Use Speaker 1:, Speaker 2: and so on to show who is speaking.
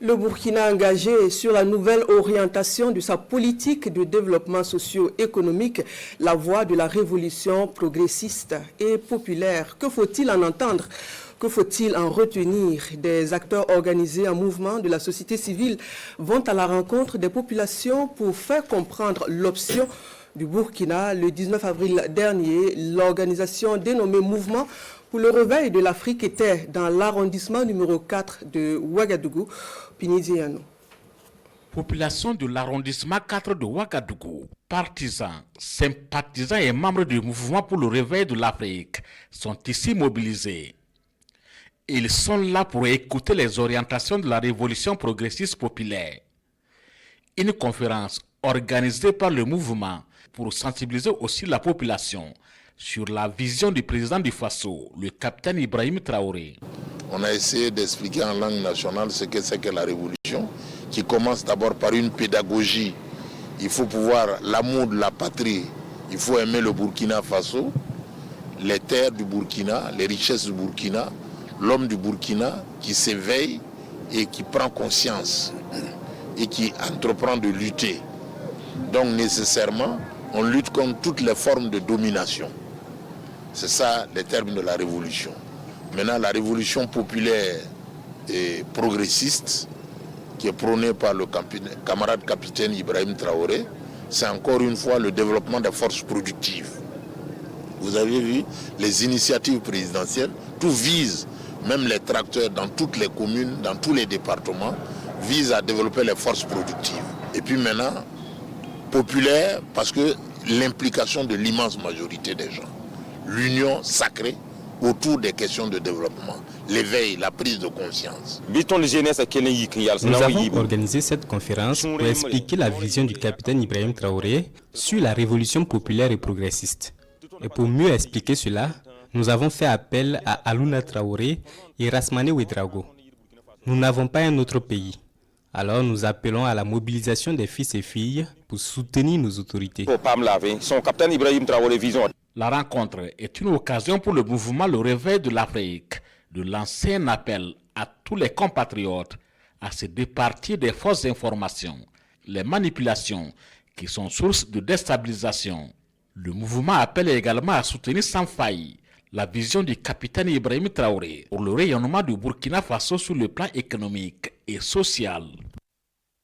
Speaker 1: Le Burkina engagé sur la nouvelle orientation de sa politique de développement socio-économique, la voie de la révolution progressiste et populaire. Que faut-il en entendre? Que faut-il en retenir? Des acteurs organisés en mouvement de la société civile vont à la rencontre des populations pour faire comprendre l'option du Burkina. Le 19 avril dernier, l'organisation dénommée Mouvement pour le réveil de l'Afrique était dans l'arrondissement numéro 4 de Ouagadougou. Pinidiano.
Speaker 2: Population de l'arrondissement 4 de Ouagadougou, partisans, sympathisants et membres du mouvement pour le réveil de l'Afrique sont ici mobilisés. Ils sont là pour écouter les orientations de la révolution progressiste populaire. Une conférence organisée par le mouvement pour sensibiliser aussi la population sur la vision du président du Faso, le capitaine Ibrahim Traoré.
Speaker 3: On a essayé d'expliquer en langue nationale ce que c'est que la révolution, qui commence d'abord par une pédagogie. Il faut pouvoir l'amour de la patrie, il faut aimer le Burkina Faso, les terres du Burkina, les richesses du Burkina, l'homme du Burkina qui s'éveille et qui prend conscience et qui entreprend de lutter. Donc nécessairement, on lutte contre toutes les formes de domination. C'est ça les termes de la révolution. Maintenant, la révolution populaire et progressiste, qui est prônée par le camarade capitaine Ibrahim Traoré, c'est encore une fois le développement des forces productives. Vous avez vu les initiatives présidentielles, tout vise, même les tracteurs dans toutes les communes, dans tous les départements, visent à développer les forces productives. Et puis maintenant, populaire, parce que l'implication de l'immense majorité des gens, l'union sacrée autour des questions de développement, l'éveil, la prise de conscience.
Speaker 4: Nous avons organisé cette conférence pour expliquer la vision du capitaine Ibrahim Traoré sur la révolution populaire et progressiste. Et pour mieux expliquer cela, nous avons fait appel à Aluna Traoré et Rasmane Ouedraogo. Nous n'avons pas un autre pays. Alors nous appelons à la mobilisation des fils et filles pour soutenir nos autorités.
Speaker 2: La rencontre est une occasion pour le mouvement Le Réveil de l'Afrique de lancer un appel à tous les compatriotes à se départir des fausses informations, les manipulations qui sont source de déstabilisation. Le mouvement appelle également à soutenir sans faille la vision du capitaine Ibrahim Traoré pour le rayonnement du Burkina Faso sur le plan économique et social.